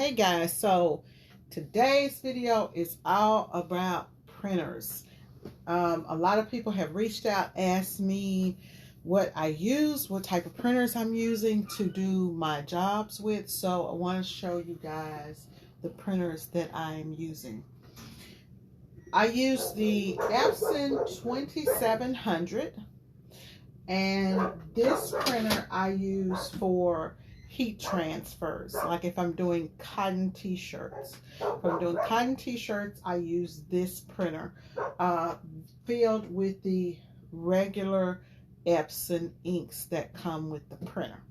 Hey guys, so today's video is all about printers. A lot of people have reached out, asked me what I use, what type of printers I'm using to do my jobs with. So I want to show you guys the printers that I'm using. I use the Epson 2700, and this printer I use for heat transfers, like if I'm doing cotton t-shirts. If I'm doing cotton t-shirts, I use this printer filled with the regular Epson inks that come with the printer.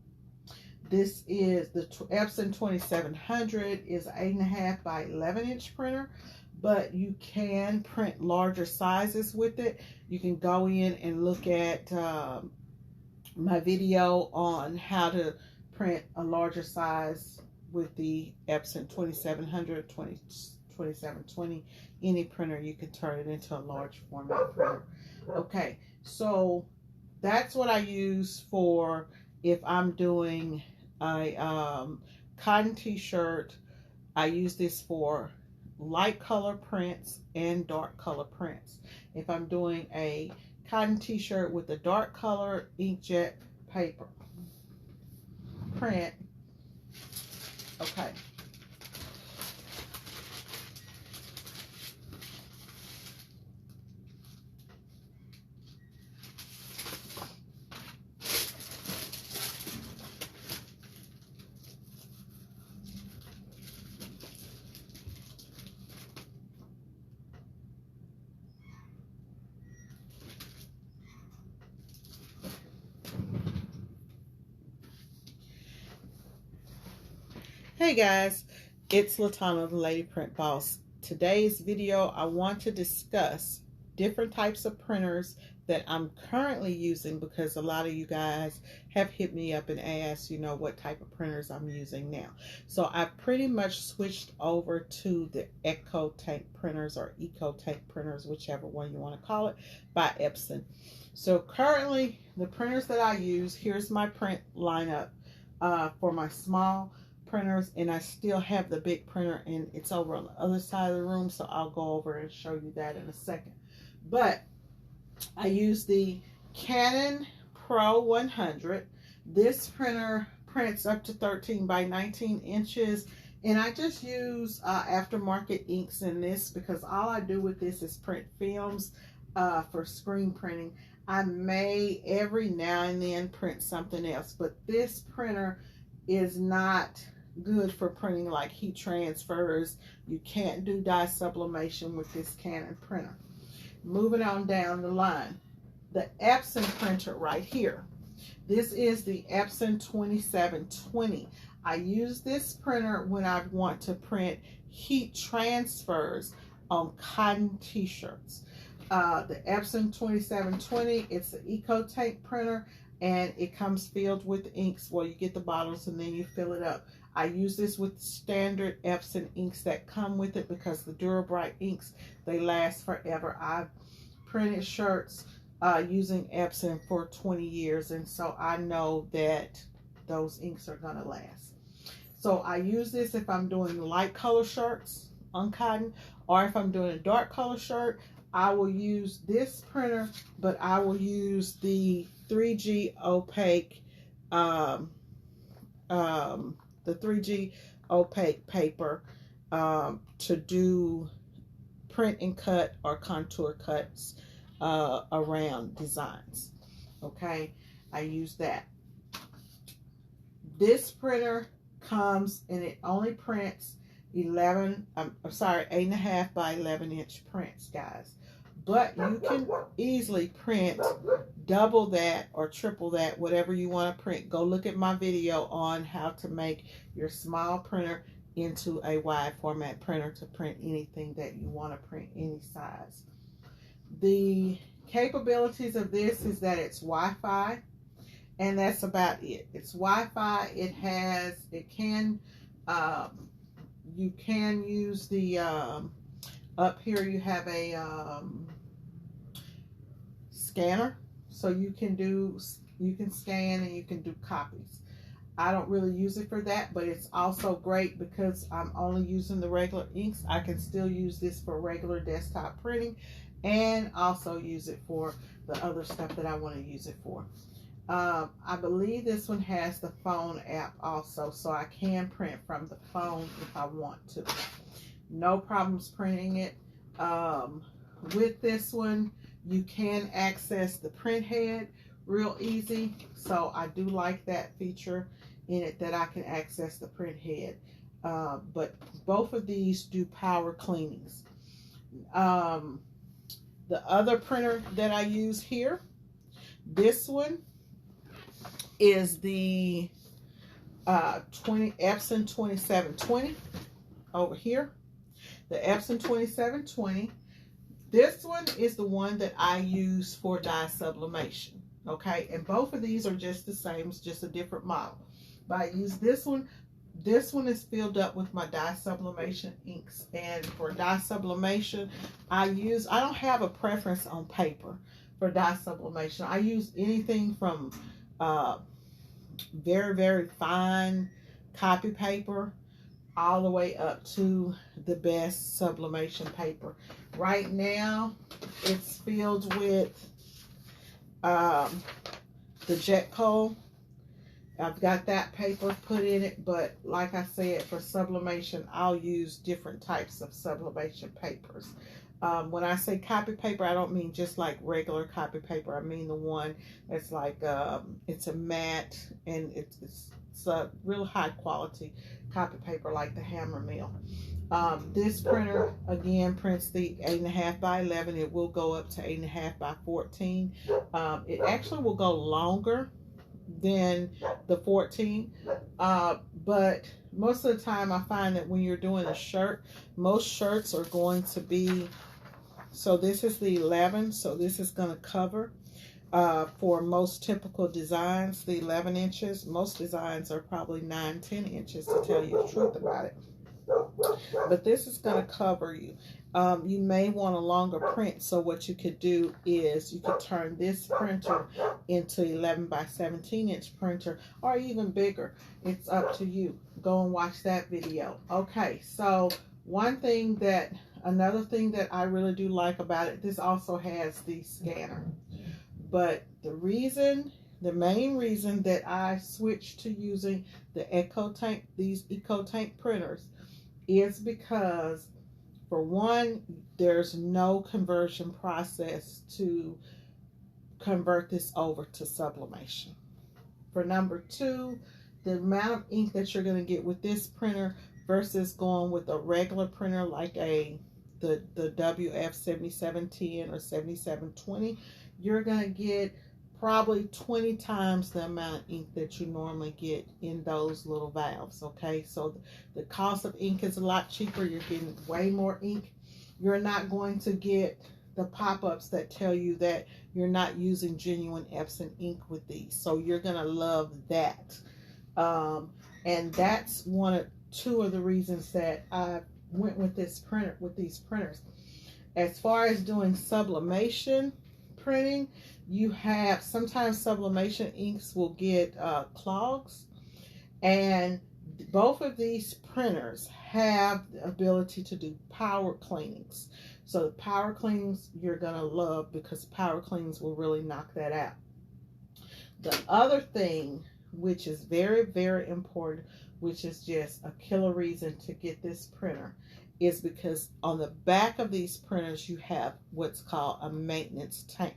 This is the Epson 2700 is 8.5 by 11-inch printer, but you can print larger sizes with it. You can go in and look at my video on how to print a larger size with the Epson 2700, 2720, any printer. You can turn it into a large format printer. Okay, so that's what I use for if I'm doing a cotton t-shirt. I use this for light color prints and dark color prints. If I'm doing a cotton t-shirt with a dark color inkjet paper print, okay. Hey guys, it's Latana, the Lady Print Boss. Today's video, I want to discuss different types of printers that I'm currently using, because a lot of you guys have hit me up and asked, what type of printers I'm using now. So I've pretty much switched over to the EcoTank printers, or EcoTank printers, whichever one you want to call it, by Epson. So currently, the printers that I use, here's my print lineup for my small printers, and I still have the big printer, and it's over on the other side of the room, so I'll go over and show you that in a second. But I use the Canon Pro 100. This printer prints up to 13 by 19 inches, and I just use aftermarket inks in this, because all I do with this is print films for screen printing. I may every now and then print something else, but this printer is not good for printing like heat transfers. You can't do dye sublimation with this Canon printer. Moving on down the line, the Epson printer right here. This is the Epson 2720. I use this printer when I want to print heat transfers on cotton t-shirts. The Epson 2720, it's an EcoTank printer, and it comes filled with inks. Well, you get the bottles and then you fill it up. I use this with standard Epson inks that come with it, because the Durabright inks, they last forever. I've printed shirts using Epson for 20 years, and so I know that those inks are going to last. So I use this if I'm doing light color shirts on cotton, or if I'm doing a dark color shirt, I will use this printer, but I will use the 3G opaque the 3G opaque paper to do print and cut or contour cuts around designs. Okay, I use that. This printer comes and it only prints 8.5 by 11-inch prints, guys. But you can easily print double that or triple that, whatever you want to print. Go look at my video on how to make your small printer into a wide format printer to print anything that you want to print, any size. The capabilities of this is that it's Wi-Fi, and that's about it. It's Wi-Fi. You can use the up here you have a scanner, so you can scan and you can do copies. I don't really use it for that, but it's also great because I'm only using the regular inks. I can still use this for regular desktop printing and also use it for the other stuff that I want to use it for. I believe this one has the phone app also, so I can print from the phone if I want to. No problems printing it. With this one, you can access the print head real easy, so I do like that feature in it, that I can access the print head. But both of these do power cleanings. The other printer that I use here, this one is the Epson 2720 over here. The Epson 2720. This one is the one that I use for dye sublimation. Okay, and both of these are just the same, it's just a different model. But I use this one. This one is filled up with my dye sublimation inks, and for dye sublimation, I don't have a preference on paper for dye sublimation. I use anything from very, very fine copy paper all the way up to the best sublimation paper. Right now, it's filled with the jet coal. I've got that paper put in it, but like I said, for sublimation, I'll use different types of sublimation papers. When I say copy paper, I don't mean just like regular copy paper. I mean the one that's like, it's a matte, and it's a real high quality copy paper like the Hammer Mill. This printer, again, prints the 8.5 by 11. It will go up to 8.5 by 14. It actually will go longer than the 14, but most of the time I find that when you're doing a shirt, most shirts are going to be, so this is the 11, so this is going to cover for most typical designs the 11 inches. Most designs are probably 9-10 inches, to tell you the truth about it, but this is going to cover you. You may want a longer print, so what you could do is you could turn this printer into 11 by 17 inch printer, or even bigger. It's up to you. Go and watch that video. Okay, so another thing that I really do like about it, this also has the scanner. But the main reason that I switched to using the these EcoTank printers is because, for one, there's no conversion process to convert this over to sublimation. For number two, the amount of ink that you're going to get with this printer versus going with a regular printer like the WF 7710 or 7720, you're going to get probably 20 times the amount of ink that you normally get in those little valves. Okay, so the cost of ink is a lot cheaper. You're getting way more ink. You're not going to get the pop-ups that tell you that you're not using genuine Epson ink with these. So you're going to love that. And that's two of the reasons that I went with these printers. As far as doing sublimation printing, you have, sometimes sublimation inks will get clogs, and both of these printers have the ability to do power cleanings. So the power cleanings you're going to love, because power cleanings will really knock that out. The other thing, which is very, very important, which is just a killer reason to get this printer, is because on the back of these printers you have what's called a maintenance tank.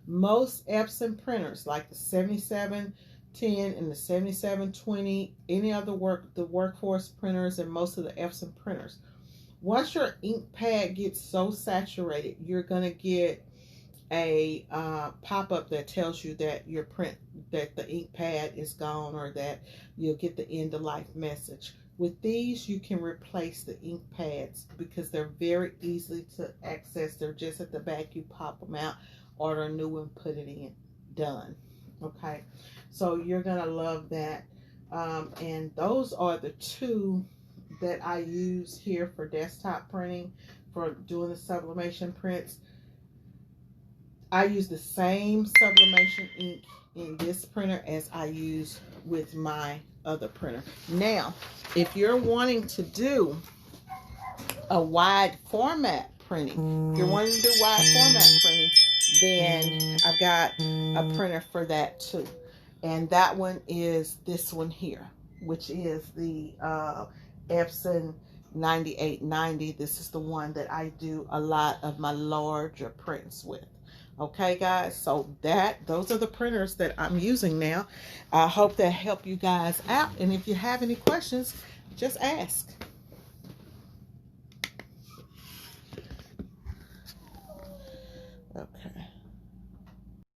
Most Epson printers, like the 7710 and the 7720, any other the workforce printers, and most of the Epson printers, once your ink pad gets so saturated, you're going to get a pop-up that tells you that that the ink pad is gone, or that you'll get the end of life message. With these, you can replace the ink pads because they're very easy to access. They're just at the back. You pop them out, order a new one, put it in, done. Okay, so you're gonna love that. And those are the two that I use here for desktop printing, for doing the sublimation prints. I use the same sublimation ink in this printer as I use with my other printer. Now, if you're wanting to do a wide format printing, if you're wanting to do wide format printing, then I've got a printer for that too. And that one is this one here, which is the Epson 9890. This is the one that I do a lot of my larger prints with. Okay, guys, so those are the printers that I'm using now. I hope that helped you guys out. And if you have any questions, just ask. Okay.